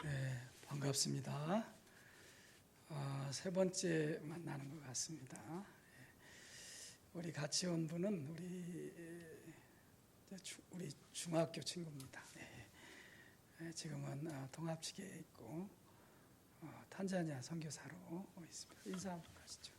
네, 반갑습니다. 세 번째 만나는 것 같습니다. 우리 같이 온 분은 우리 중학교 친구입니다. 지금은 동합측에 있고 탄자니아 선교사로 있습니다. 인사 한번 하시죠.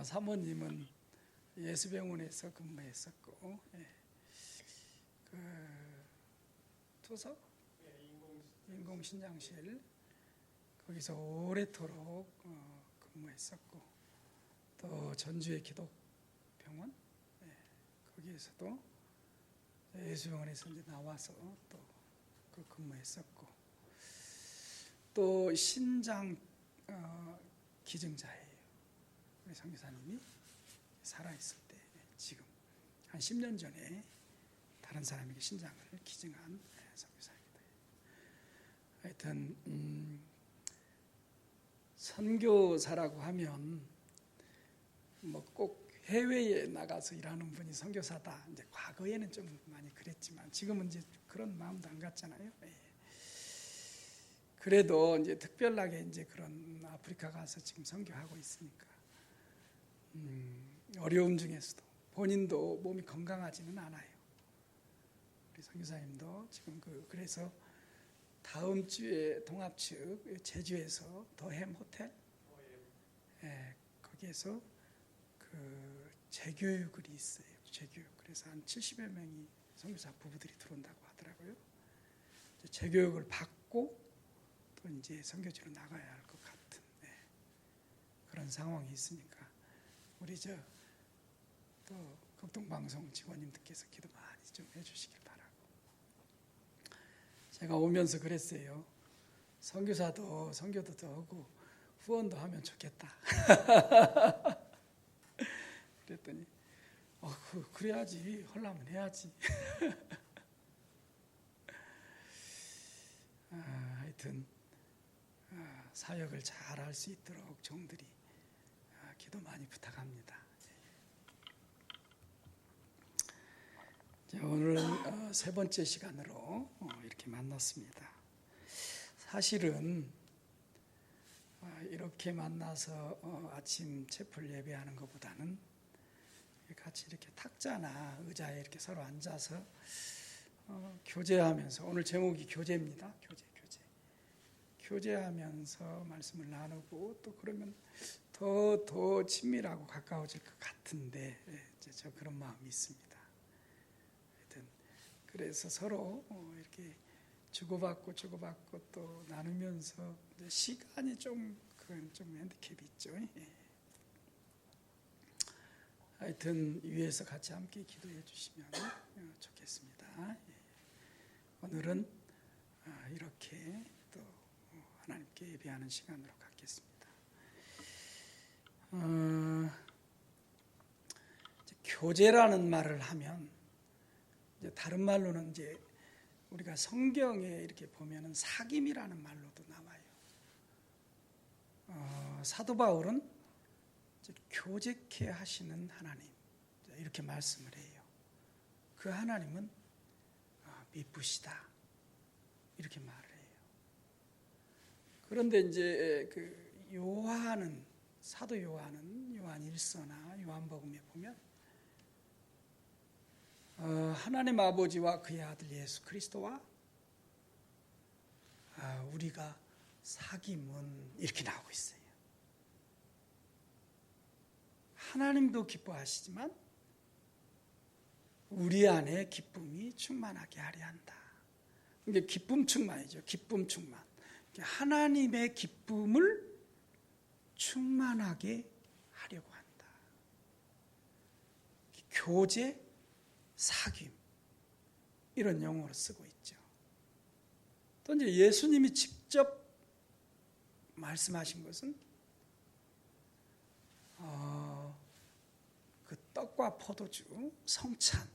사모님은 예수병원에서 근무했었고, 투석 인공신장실 거기서 오래도록 근무했었고, 또 전주의 기독병원 거기에서도 예수병원에서 이제 나와서 또 그 근무했었고, 또 신장 기증자예요. 우리 선교사님이 살아있을 때, 지금 한 10년 전에 다른 사람에게 신장을 기증한 선교사입니다. 하여튼 선교사라고 하면 뭐 꼭 해외에 나가서 일하는 분이 선교사다. 이제 과거에는 좀 많이 그랬지만 지금은 이제 그런 마음도 안 갖잖아요. 그래도 이제 특별하게 이제 그런 아프리카 가서 지금 선교하고 있으니까 어려움 중에서도 본인도 몸이 건강하지는 않아요. 우리 선교사님도 지금 그래서 다음 주에 동합측 제주에서 더햄 호텔 거기에서 그 재교육을 있어요. 재교육. 그래서 한 70여 명이 선교사 부부들이 들어온다고 하더라고요. 재교육을 받고 또 이제 선교지로 나가야 할 것 같은 그런 상황이 있으니까 우리 또 극동방송 직원님들께서 기도 많이 좀 해주시길 바라고. 제가 오면서 그랬어요. 선교사도 선교도 더 하고 후원도 하면 좋겠다. 그랬더니 그래야지, 하려면 해야지. 하여튼 사역을 잘 할 수 있도록 종들이 기도 많이 부탁합니다. 오늘은 세 번째 시간으로 이렇게 만났습니다. 사실은 이렇게 만나서 아침 채플 예배하는 것보다는 같이 이렇게 탁자나 의자에 이렇게 서로 앉아서 교제하면서, 오늘 제목이 교제입니다. 교제하면서 말씀을 나누고 또 그러면 더 친밀하고 가까워질 것 같은데 저 그런 마음이 있습니다. 하여튼 그래서 서로 이렇게 주고받고 또 나누면서 시간이 좀 핸디캡이 있죠. 하여튼 위에서 같이 함께 기도해 주시면 좋겠습니다. 오늘은 이렇게 또 하나님께 예배하는 시간으로 갖겠습니다. 교제라는 말을 하면 이제 다른 말로는 이제 우리가 성경에 이렇게 보면은 사귐이라는 말로도 나와요. 사도 바울은 교제케 하시는 하나님 이렇게 말씀을 해요. 그 하나님은 미쁘시다 이렇게 말을 해요. 그런데 이제 그 사도 요한은 요한 1서나 요한복음에 보면 하나님 아버지와 그의 아들 예수 그리스도와 우리가 사귐은 이렇게 나오고 있어요. 하나님도 기뻐하시지만 우리 안에 기쁨이 충만하게 하려 한다. 이게 기쁨 충만이죠. 기쁨 충만. 하나님의 기쁨을 충만하게 하려고 한다. 교제, 사귐 이런 용어로 쓰고 있죠. 또 이제 예수님이 직접 말씀하신 것은 그 떡과 떡과 포도주, 성찬,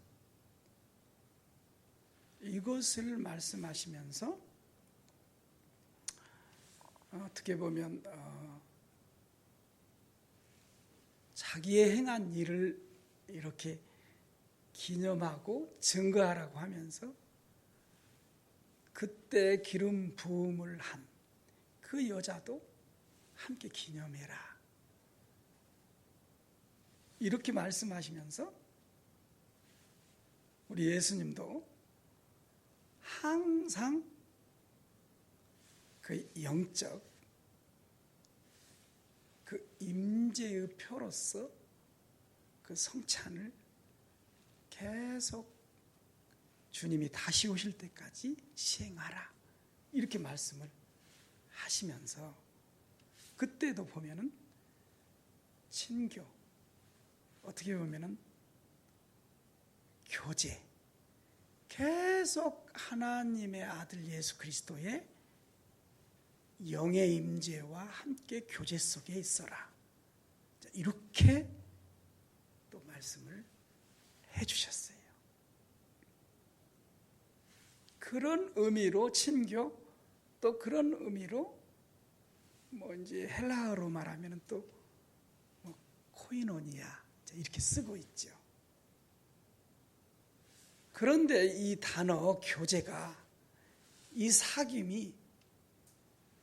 이것을 말씀하시면서 어떻게 보면 자기의 행한 일을 이렇게 기념하고 증거하라고 하면서 그때 기름 부음을 한 그 여자도 함께 기념해라, 이렇게 말씀하시면서 우리 예수님도 항상 그 영적 그 임재의 표로서 그 성찬을 계속 주님이 다시 오실 때까지 시행하라, 이렇게 말씀을 하시면서 그때도 보면은 친교, 어떻게 보면은 교제, 계속 하나님의 아들 예수 그리스도의 영의 임재와 함께 교제 속에 있어라, 이렇게 또 말씀을 해주셨어요. 그런 의미로 친교, 또 그런 의미로 이제 헬라어로 말하면 또 코이노니아, 이렇게 쓰고 있죠. 그런데 이 단어 교제가, 이 사귐이,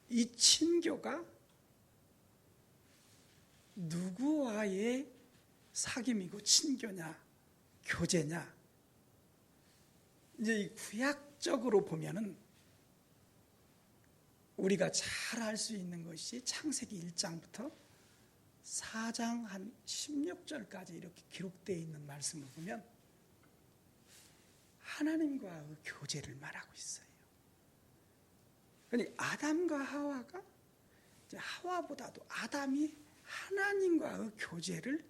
이 친교가 누구와의 사귐이고 친교냐, 교제냐, 이제 이 구약적으로 보면은 우리가 잘 알 수 있는 것이 창세기 1장부터 4장 한 16절까지 이렇게 기록되어 있는 말씀을 보면 하나님과의 교제를 말하고 있어요. 그러니까 아담과 하와가, 이제 하와보다도 아담이 하나님과의 교제를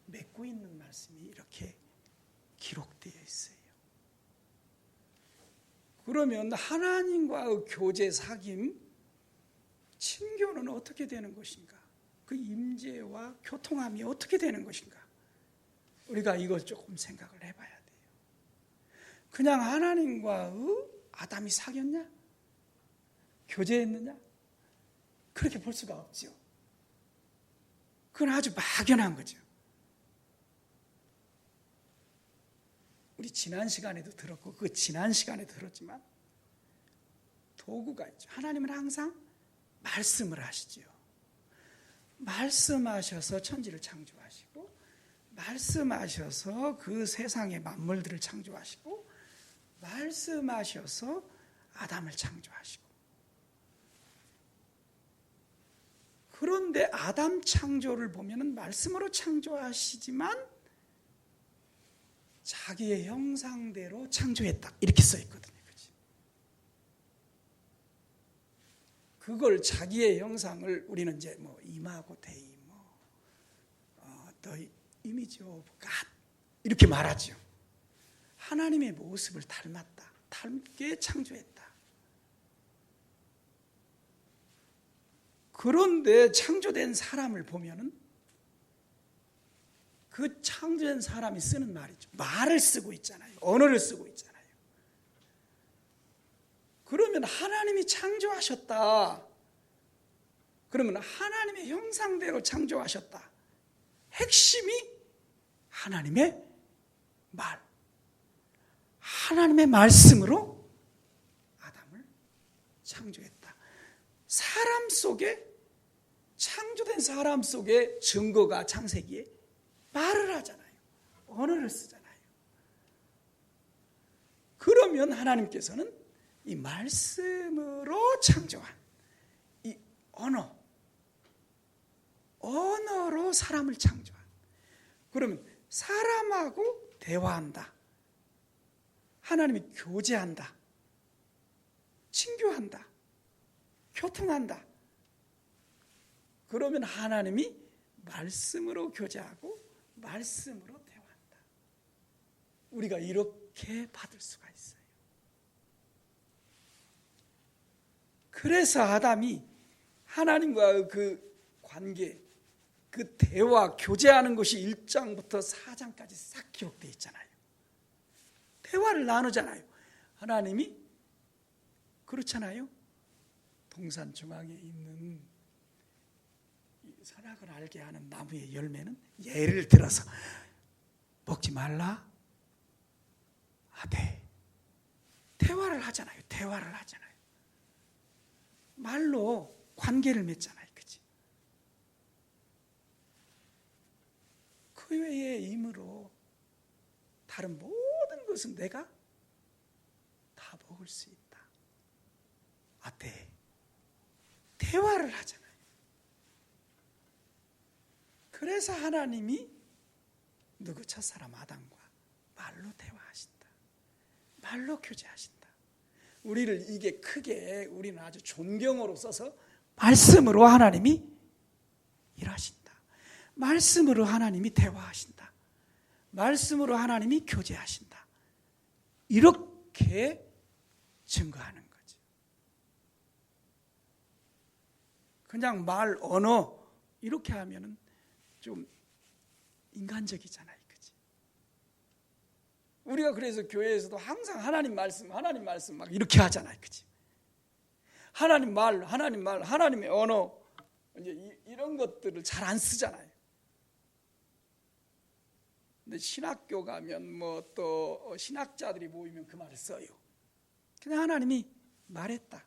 맺고 있는 말씀이 이렇게 기록되어 있어요. 그러면 하나님과의 교제, 사귐, 친교는 어떻게 되는 것인가? 그 임재와 교통함이 어떻게 되는 것인가? 우리가 이걸 조금 생각을 해봐야 돼요. 그냥 하나님과의 아담이 사귀었냐? 교제했느냐? 그렇게 볼 수가 없죠. 그건 아주 막연한 거죠. 우리 지난 시간에도 들었고 그 지난 시간에도 들었지만 도구가 있죠. 하나님은 항상 말씀을 하시죠. 말씀하셔서 천지를 창조하시고, 말씀하셔서 그 세상의 만물들을 창조하시고, 말씀하셔서 아담을 창조하시고. 그런데 아담 창조를 보면은 말씀으로 창조하시지만 자기의 형상대로 창조했다, 이렇게 써 있거든요. 그치? 그걸 자기의 형상을 우리는 이제 이마고 데이, the image of God 이렇게 말하죠. 하나님의 모습을 닮았다, 닮게 창조했다. 그런데 창조된 사람을 보면은 그 창조된 사람이 쓰는 말이죠. 말을 쓰고 있잖아요. 언어를 쓰고 있잖아요. 그러면 하나님이 창조하셨다. 그러면 하나님의 형상대로 창조하셨다. 핵심이 하나님의 말, 하나님의 말씀으로 아담을 창조했다. 사람 속에, 창조된 사람 속에 증거가 창세기에 말을 하잖아요. 언어를 쓰잖아요. 그러면 하나님께서는 이 말씀으로 창조한 이 언어로 사람을 창조한, 그러면 사람하고 대화한다, 하나님이 교제한다, 친교한다, 교통한다. 그러면 하나님이 말씀으로 교제하고 말씀으로 대화한다. 우리가 이렇게 받을 수가 있어요. 그래서 아담이 하나님과 그 관계, 그 대화, 교제하는 것이 1장부터 4장까지 싹 기록되어 있잖아요. 대화를 나누잖아요. 하나님이 그렇잖아요. 동산 중앙에 있는 선악을 알게 하는 나무의 열매는 예를 들어서 먹지 말라 하되, 대화를 하잖아요. 대화를 하잖아요. 말로 관계를 맺잖아요. 그치? 그 외의 힘으로 다른 모든 것은 내가 다 먹을 수 있다. 대화를 하잖아요. 그래서 하나님이 누구 첫사람 아담과 말로 대화하신다. 말로 교제하신다. 우리를 이게 크게 우리는 아주 존경어로 써서 말씀으로 하나님이 일하신다. 말씀으로 하나님이 대화하신다. 말씀으로 하나님이 교제하신다. 이렇게 증거하는 거죠. 그냥 말, 언어 이렇게 하면은 좀 인간적이잖아요. 그치? 우리가 그래서 교회에서도 항상 하나님 말씀 막 이렇게 하잖아요. 그치? 하나님 말, 하나님의 언어, 이제 이런 것들을 잘 안 쓰잖아요. 근데 신학교 가면 뭐 또 신학자들이 모이면 그 말을 써요. 그냥 하나님이 말했다.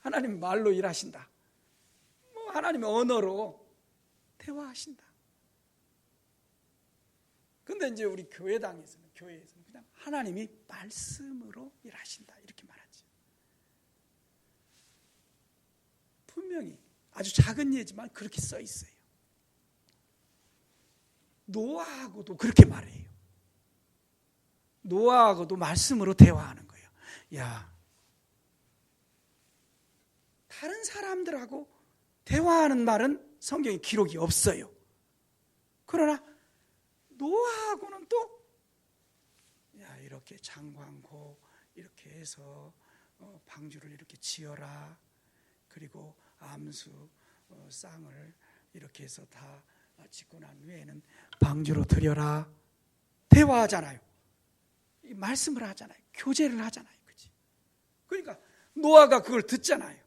하나님 말로 일하신다. 뭐 하나님의 언어로 대화하신다. 근데 이제 우리 교회에서는 그냥 하나님이 말씀으로 일하신다. 이렇게 말하죠. 분명히 아주 작은 예지만 그렇게 써 있어요. 노아하고도 그렇게 말해요. 노아하고도 말씀으로 대화하는 거예요. 야, 다른 사람들하고 대화하는 말은 성경에 기록이 없어요. 그러나 노아하고는 또 야, 이렇게 장관고 이렇게 해서 방주를 이렇게 지어라. 그리고 암수 쌍을 이렇게 해서 다 짓고 난 후에는 방주로 드려라. 대화하잖아요. 말씀을 하잖아요. 교제를 하잖아요. 그치? 그러니까 노아가 그걸 듣잖아요.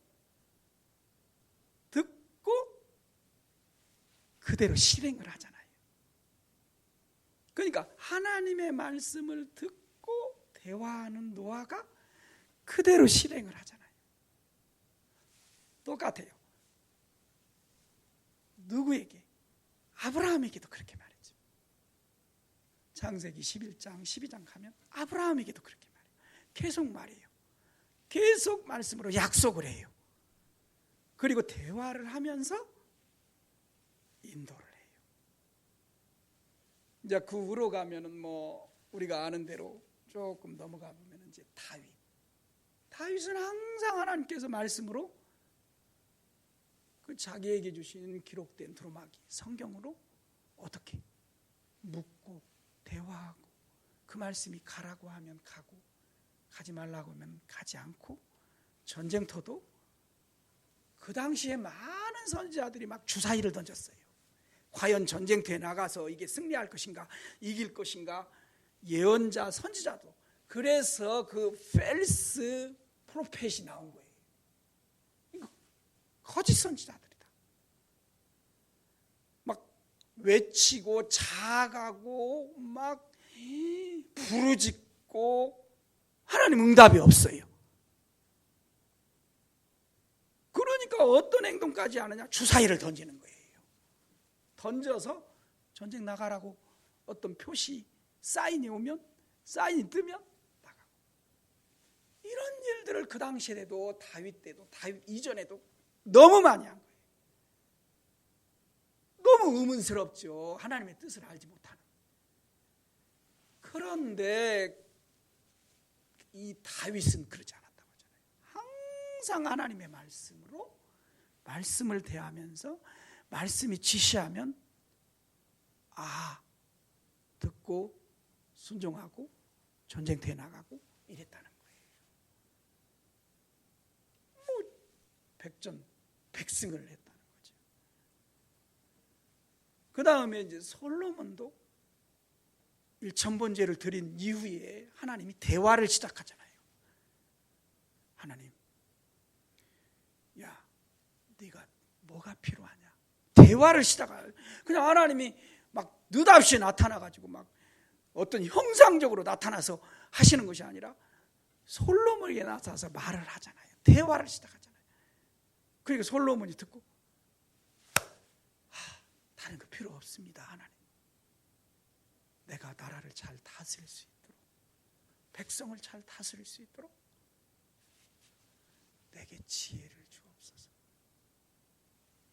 듣고 그대로 실행을 하잖아요. 그러니까 하나님의 말씀을 듣고 대화하는 노아가 그대로 실행을 하잖아요. 똑같아요. 누구에게? 아브라함에게도 그렇게 말했죠. 창세기 11장, 12장 가면 아브라함에게도 그렇게 말해요. 계속 말해요. 계속 말씀으로 약속을 해요. 그리고 대화를 하면서 인도를 해요. 이제 그 후로 가면은 뭐 우리가 아는 대로 조금 넘어가 보면 이제 다윗은 항상 하나님께서 말씀으로 그 자기에게 주신 기록된 두루마기 성경으로 어떻게 묻고 대화하고 그 말씀이 가라고 하면 가고 가지 말라고 하면 가지 않고 전쟁터도 그 당시에 많은 선지자들이 막 주사위를 던졌어요. 과연 전쟁터에 나가서 이게 승리할 것인가 이길 것인가 예언자 선지자도 그래서 그 펠스 프로펫이 나온 거예요. 이거 거짓 선지자들이다. 막 외치고 자가고 막 부르짖고 하나님 응답이 없어요. 그러니까 어떤 행동까지 하느냐? 주사위를 던지는 거예요. 던져서 전쟁 나가라고 어떤 표시 사인이 오면 사인이 뜨면 나가고 이런 일들을 그 당시에도 다윗 때도 다윗 이전에도 너무 많이 한 거예요. 너무 의문스럽죠. 하나님의 뜻을 알지 못하는. 그런데 이 다윗은 그러지 않았다고 하잖아요. 항상 하나님의 말씀으로 말씀을 대하면서 말씀이 지시하면 듣고 순종하고 전쟁터에 나가고 이랬다는 거예요. 백전 백승을 했다는 거죠. 그 다음에 이제 솔로몬도 1000번제를 드린 이후에 하나님이 대화를 시작하잖아요. 하나님, 야, 네가 뭐가 필요하냐? 대화를 시작해요. 그냥 하나님이 막 느닷없이 나타나가지고 막 어떤 형상적으로 나타나서 하시는 것이 아니라 솔로몬에게 나타나서 말을 하잖아요. 대화를 시작하잖아요. 그러니까 솔로몬이 듣고, 다른 거 필요 없습니다, 하나님. 내가 나라를 잘 다스릴 수 있도록, 백성을 잘 다스릴 수 있도록 내게 지혜를 주옵소서.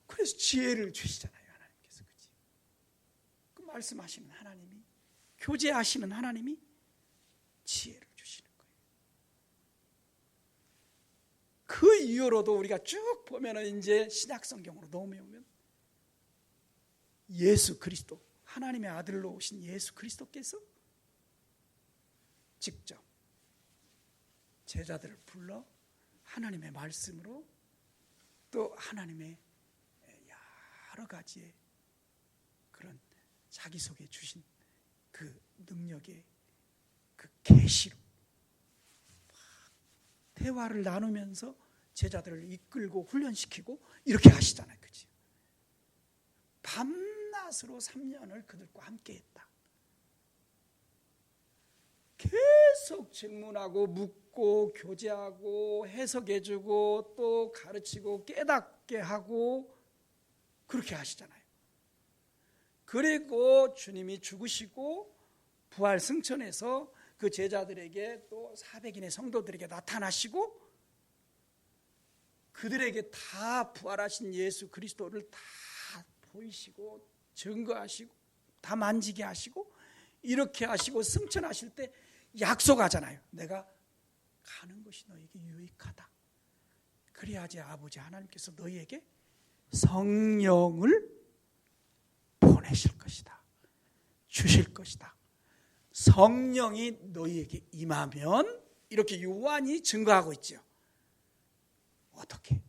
그래서 지혜를 주시잖아요, 하나님께서. 그치? 그 말씀하시는 하나님이, 교제하시는 하나님이 지혜를 주시는 거예요. 그 이후로도 우리가 쭉 보면은 이제 신약 성경으로 넘어오면 예수 그리스도, 하나님의 아들로 오신 예수 그리스도께서 직접 제자들을 불러 하나님의 말씀으로 또 하나님의 여러 가지의 그런 자기 속에 주신 그 능력의 그 계시로 대화를 나누면서 제자들을 이끌고 훈련시키고 이렇게 하시잖아요. 그치? 밤낮으로 3년을 그들과 함께 했다. 계속 질문하고 묻고 교제하고 해석해주고 또 가르치고 깨닫게 하고 그렇게 하시잖아요. 그리고 주님이 죽으시고 부활 승천해서 그 제자들에게 또 400인의 성도들에게 나타나시고 그들에게 다 부활하신 예수 그리스도를 다 보이시고 증거하시고 다 만지게 하시고 이렇게 하시고 승천하실 때 약속하잖아요. 내가 가는 것이 너에게 유익하다. 그래야지 아버지 하나님께서 너희에게 성령을 보내실 것이다. 주실 것이다. 성령이 너희에게 임하면 이렇게 요한이 증거하고 있죠. 어떻게?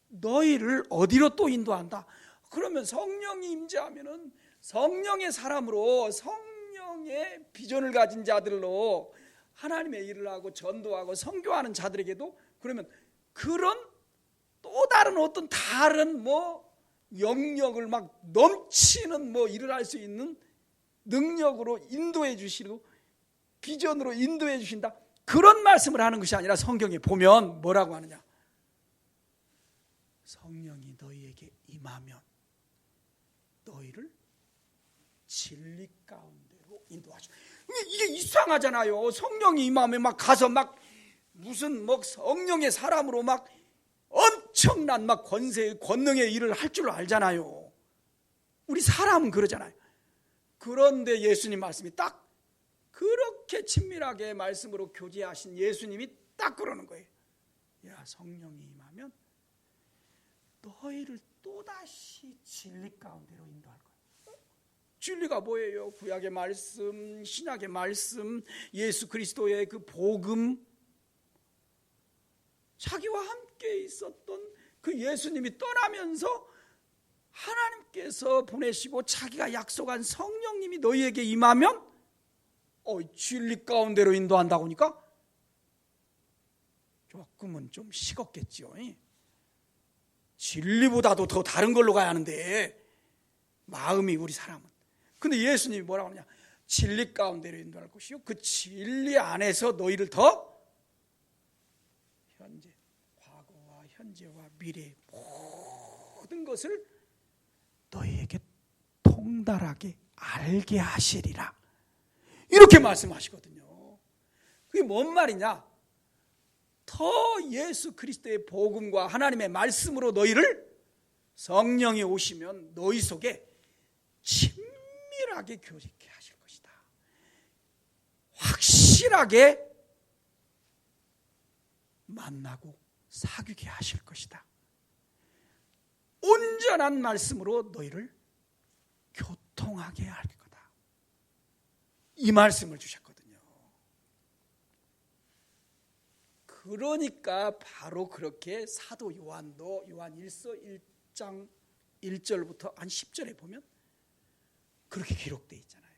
너희를 어디로 또 인도한다? 그러면 성령이 임재하면은 성령의 사람으로 성령의 비전을 가진 자들로 하나님의 일을 하고 전도하고 선교하는 자들에게도 그러면 그런 또 다른 어떤 다른 영역을 막 넘치는 일을 할 수 있는 능력으로 인도해 주시고 비전으로 인도해 주신다. 그런 말씀을 하는 것이 아니라 성경에 보면 뭐라고 하느냐? 성령이 너희에게 임하면 너희를 진리 가운데로 인도하시오. 이게 이상하잖아요. 성령이 임하면 막 가서 막 무슨 성령의 사람으로 막 엄청난 막 권세, 권능의 일을 할 줄 알잖아요. 우리 사람은 그러잖아요. 그런데 예수님 말씀이 딱 그렇게 친밀하게 말씀으로 교제하신 예수님이 딱 그러는 거예요. 야, 성령이 임하면 너희를 또다시 진리 가운데로 인도할 거예요. 진리가 뭐예요? 구약의 말씀, 신약의 말씀, 예수 그리스도의 그 복음, 자기와 함께 있었던 그 예수님이 떠나면서 하나님께서 보내시고 자기가 약속한 성령님이 너희에게 임하면 진리 가운데로 인도한다고 하니까 조금은 좀 식었겠죠. 진리보다도 더 다른 걸로 가야 하는데 마음이 우리 사람은. 근데 예수님이 뭐라고 하느냐? 진리 가운데로 인도할 것이요 그 진리 안에서 너희를 더 현재, 과거와 현재와 미래 모든 것을 너희에게 통달하게 알게 하시리라. 이렇게 말씀하시거든요. 그게 뭔 말이냐? 더 예수 그리스도의 복음과 하나님의 말씀으로 너희를 성령이 오시면 너희 속에 친밀하게 교제케 하실 것이다. 확실하게 만나고 사귀게 하실 것이다. 온전한 말씀으로 너희를 교통하게 할 거다. 이 말씀을 주셨거든요. 그러니까 바로 그렇게 사도 요한도 요한 1서 1장 1절부터 한 10절에 보면 그렇게 기록되어 있잖아요.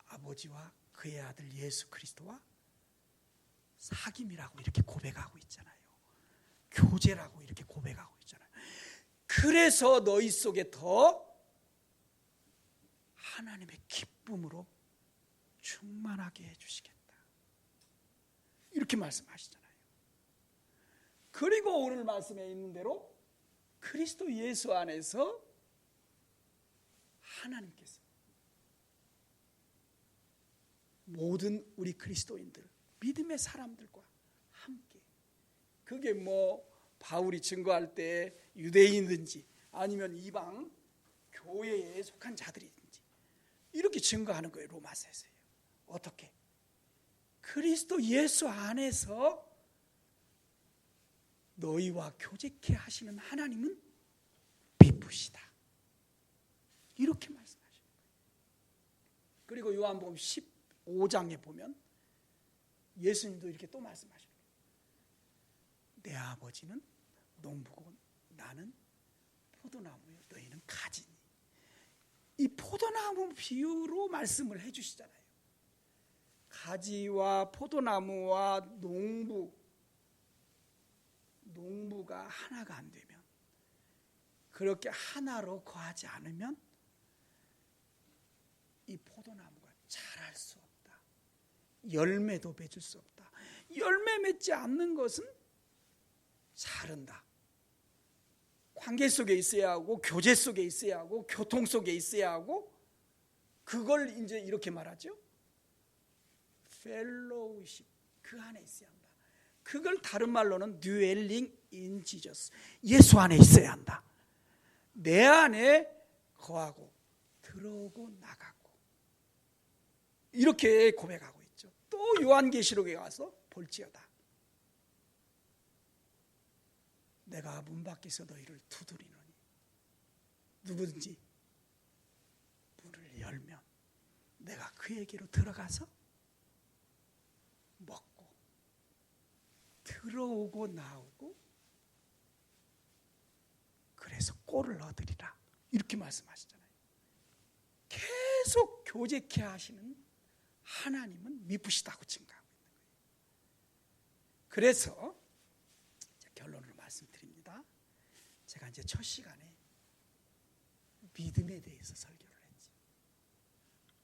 아버지와 그의 아들 예수 그리스도와 사귐이라고 이렇게 고백하고 있잖아요. 교제라고 이렇게 고백하고 있잖아요. 그래서 너희 속에 더 하나님의 기쁨으로 충만하게 해주시겠다, 이렇게 말씀하시잖아요. 그리고 오늘 말씀에 있는 대로 그리스도 예수 안에서 하나님께서 모든 우리 그리스도인들, 믿음의 사람들과 함께, 그게 뭐 바울이 증거할 때 유대인이든지 아니면 이방 교회에 속한 자들이든지 이렇게 증거하는 거예요. 로마서에서요. 어떻게? 그리스도 예수 안에서 너희와 교제케 하시는 하나님은 미쁘시다, 이렇게 말씀하시는 거예요. 그리고 요한복음 15장에 보면 예수님도 이렇게 또 말씀하시는 거예요. 내 아버지는 농부고 나는 포도나무요, 너희는 가지니. 이 포도나무 비유로 말씀을 해주시잖아요. 가지와 포도나무와 농부가 하나가 안 되면, 그렇게 하나로 거하지 않으면 이 포도나무가 자랄 수 없다, 열매도 맺을 수 없다. 열매 맺지 않는 것은 자른다. 관계 속에 있어야 하고, 교제 속에 있어야 하고, 교통 속에 있어야 하고, 그걸 이제 이렇게 말하죠. 펠로우십, 그 안에 있어야 한다. 그걸 다른 말로는 dwelling in Jesus, 예수 안에 있어야 한다. 내 안에 거하고 들어오고 나가고, 이렇게 고백하고 있죠. 또 요한계시록에 가서 볼지어다, 내가 문 밖에서 너희를 두드리노니 누구든지 문을 열면 내가 그에게로 들어가서 먹고 들어오고 나오고 그래서 꼴을 얻으리라, 이렇게 말씀하시잖아요. 계속 교제케 하시는 하나님은 미쁘시다고 증거하고 있는 거예요. 그래서 결론으로 말씀드립니다. 제가 이제 첫 시간에 믿음에 대해서 설교를 했죠.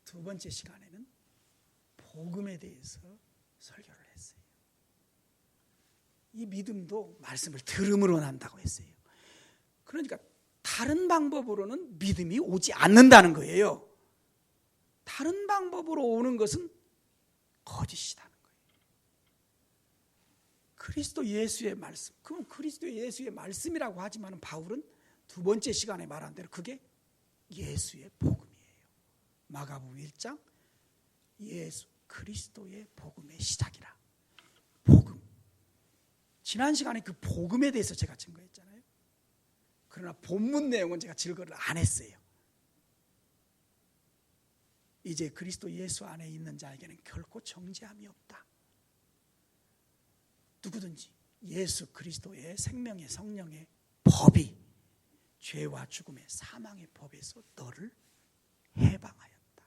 두 번째 시간에는 복음에 대해서 설교를 했어요. 이 믿음도 말씀을 들음으로 난다고 했어요. 그러니까 다른 방법으로는 믿음이 오지 않는다는 거예요. 다른 방법으로 오는 것은 거짓이라는 거예요. 그리스도 예수의 말씀, 그럼 그리스도 예수의 말씀이라고 하지만 바울은 두 번째 시간에 말한 대로 그게 예수의 복음이에요. 마가복음 1장, 예수 그리스도의 복음의 시작이라. 복음. 지난 시간에 그 복음에 대해서 제가 증거했잖아요. 그러나 본문 내용은 제가 증거를 안 했어요. 이제 그리스도 예수 안에 있는 자에게는 결코 정죄함이 없다. 누구든지 예수 그리스도의 생명의 성령의 법이 죄와 죽음의 사망의 법에서 너를 해방하였다.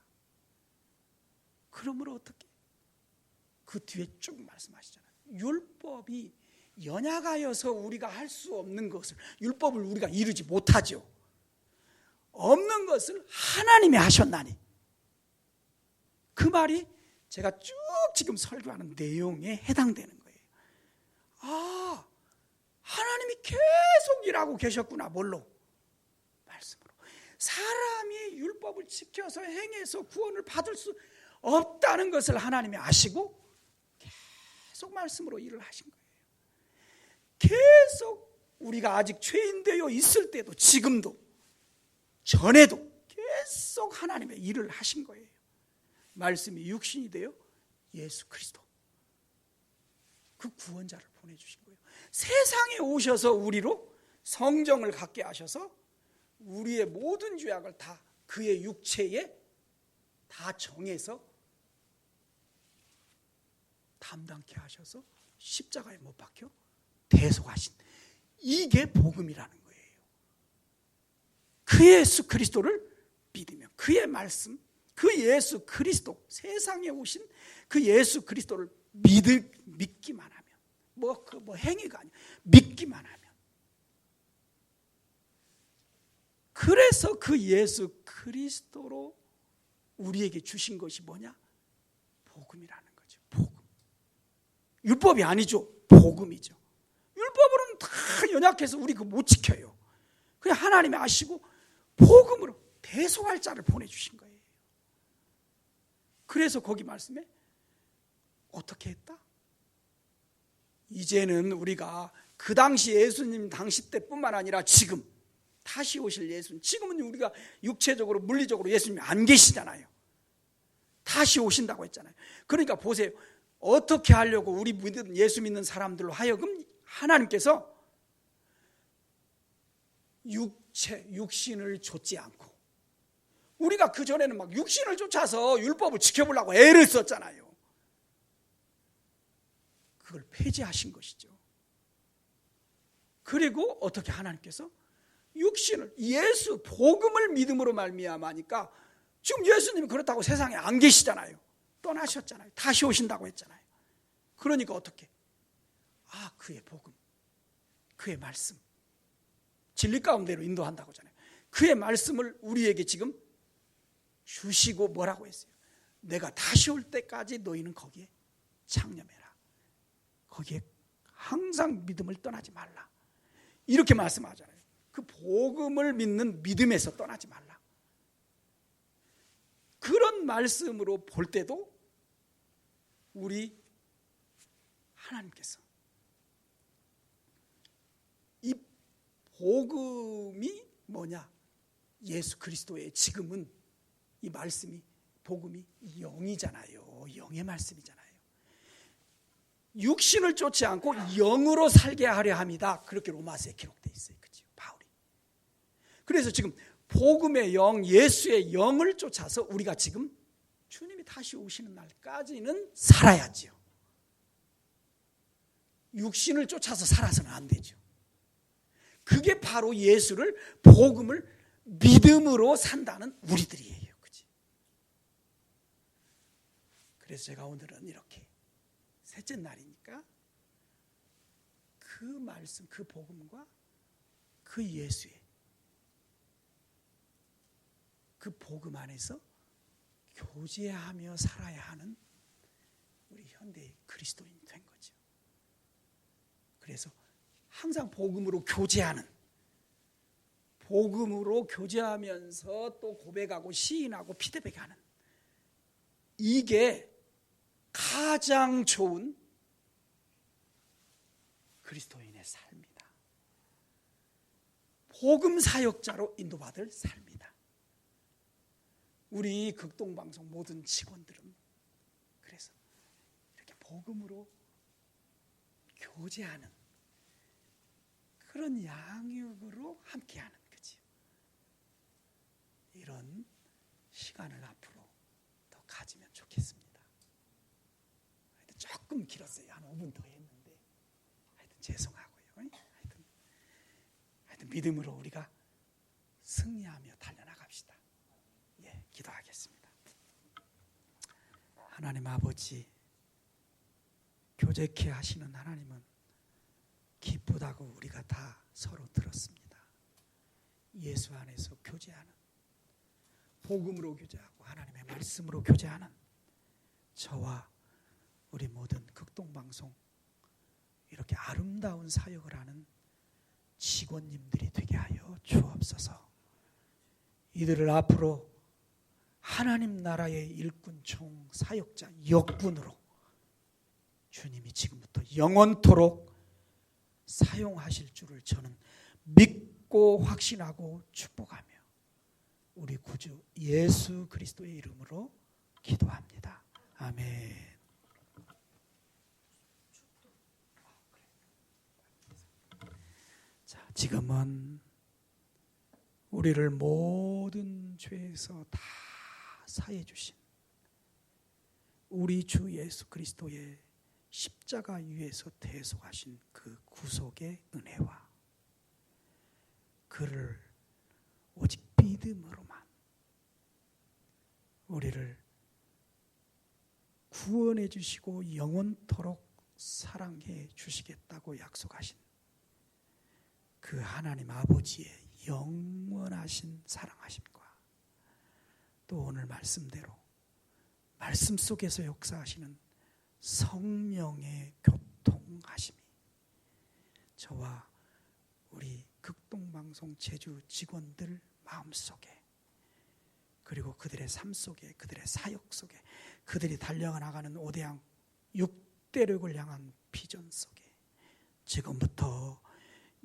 그러므로 어떻게? 그 뒤에 쭉 말씀하시잖아요. 율법이 연약하여서 우리가 할 수 없는 것을, 율법을 우리가 이루지 못하죠. 없는 것을 하나님이 하셨나니. 그 말이 제가 쭉 지금 설교하는 내용에 해당되는 거예요. 아, 하나님이 계속 일하고 계셨구나. 뭘로? 말씀으로. 사람이 율법을 지켜서 행해서 구원을 받을 수 없다는 것을 하나님이 아시고 계속 말씀으로 일을 하신 거예요. 계속 우리가 아직 죄인되어 있을 때도, 지금도, 전에도 계속 하나님의 일을 하신 거예요. 말씀이 육신이 되어 예수 그리스도, 그 구원자를 보내주신 거예요. 세상에 오셔서 우리로 성정을 갖게 하셔서 우리의 모든 죄악을 다 그의 육체에 다 정해서 담당케 하셔서 십자가에 못 박혀 대속하신, 이게 복음이라는 거예요. 그 예수 그리스도를 믿으면, 그의 말씀, 그 예수 그리스도, 세상에 오신 그 예수 그리스도를 믿기만 하면, 뭐 행위가 아니야, 믿기만 하면, 그래서 그 예수 그리스도로 우리에게 주신 것이 뭐냐? 복음이라는 거죠. 복음. 율법이 아니죠. 복음이죠. 율법으로는 다 연약해서 우리 그거 못 지켜요. 그냥 하나님이 아시고 복음으로 대속할 자를 보내주신 거예요. 그래서 거기 말씀에 어떻게 했다? 이제는 우리가 그 당시 예수님 당시 때뿐만 아니라 지금 다시 오실 예수님, 지금은 우리가 육체적으로 물리적으로 예수님이 안 계시잖아요. 다시 오신다고 했잖아요. 그러니까 보세요. 어떻게 하려고 우리 예수 믿는 사람들로 하여금 하나님께서 육신을 좇지 않고, 우리가 그전에는 막 육신을 쫓아서 율법을 지켜보려고 애를 썼잖아요. 그걸 폐지하신 것이죠. 그리고 어떻게 하나님께서 육신을, 예수 복음을 믿음으로 말미암아니까 지금 예수님이 그렇다고 세상에 안 계시잖아요. 떠나셨잖아요. 다시 오신다고 했잖아요. 그러니까 어떻게? 그의 복음, 그의 말씀, 진리 가운데로 인도한다고 하잖아요. 그의 말씀을 우리에게 지금 주시고 뭐라고 했어요? 내가 다시 올 때까지 너희는 거기에 창념해라. 거기에 항상 믿음을 떠나지 말라. 이렇게 말씀하잖아요. 그 복음을 믿는 믿음에서 떠나지 말라. 그런 말씀으로 볼 때도 우리 하나님께서 이 복음이 뭐냐? 예수 그리스도의 지금은 이 말씀이, 복음이 영이잖아요. 영의 말씀이잖아요. 육신을 쫓지 않고 영으로 살게 하려 합니다. 그렇게 로마서에 기록되어 있어요. 그렇죠? 바울이. 그래서 지금 복음의 영, 예수의 영을 쫓아서 우리가 지금 주님이 다시 오시는 날까지는 살아야지요. 육신을 쫓아서 살아서는 안 되죠. 그게 바로 예수를, 복음을 믿음으로 산다는 우리들이에요. 그치? 그래서 제가 오늘은 이렇게 셋째 날이니까 그 말씀, 그 복음과 그 예수의 그 복음 안에서 교제하며 살아야 하는 우리 현대의 그리스도인이 된 거죠. 그래서 항상 복음으로 교제하는, 복음으로 교제하면서 또 고백하고 시인하고 피드백하는, 이게 가장 좋은 그리스도인의 삶이다. 복음 사역자로 인도받을 삶이다. 우리 극동방송 모든 직원들은 그래서 이렇게 복음으로 교제하는 그런 양육으로 함께하는 거지. 이런 시간을 앞으로 더 가지면 좋겠습니다. 하여튼 조금 길었어요. 한 5분 더 했는데 하여튼 죄송하고요. 하여튼 믿음으로 우리가 승리하며 달려나갑시다. 기도하겠습니다. 하나님 아버지, 교제케 하시는 하나님은 기쁘다고 우리가 다 서로 들었습니다. 예수 안에서 교제하는, 복음으로 교제하고 하나님의 말씀으로 교제하는 저와 우리 모든 극동방송 이렇게 아름다운 사역을 하는 직원님들이 되게 하여 주옵소서. 이들을 앞으로 하나님 나라의 일꾼 총 사역자 역군으로 주님이 지금부터 영원토록 사용하실 줄을 저는 믿고 확신하고 축복하며 우리 구주 예수 그리스도의 이름으로 기도합니다. 아멘. 자, 지금은 우리를 모든 죄에서 다 사해 주신 우리 주 예수 그리스도의 십자가 위에서 대속하신 그 구속의 은혜와 그를 오직 믿음으로만 우리를 구원해 주시고 영원토록 사랑해 주시겠다고 약속하신 그 하나님 아버지의 영원하신 사랑하심과 또 오늘 말씀대로 말씀 속에서 역사하시는 성령의 교통하심이 저와 우리 극동방송 제주 직원들 마음속에 그리고 그들의 삶 속에 그들의 사역 속에 그들이 달려나가는 5대양 6대륙을 향한 비전 속에 지금부터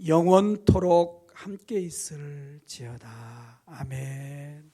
영원토록 함께 있을지어다. 아멘.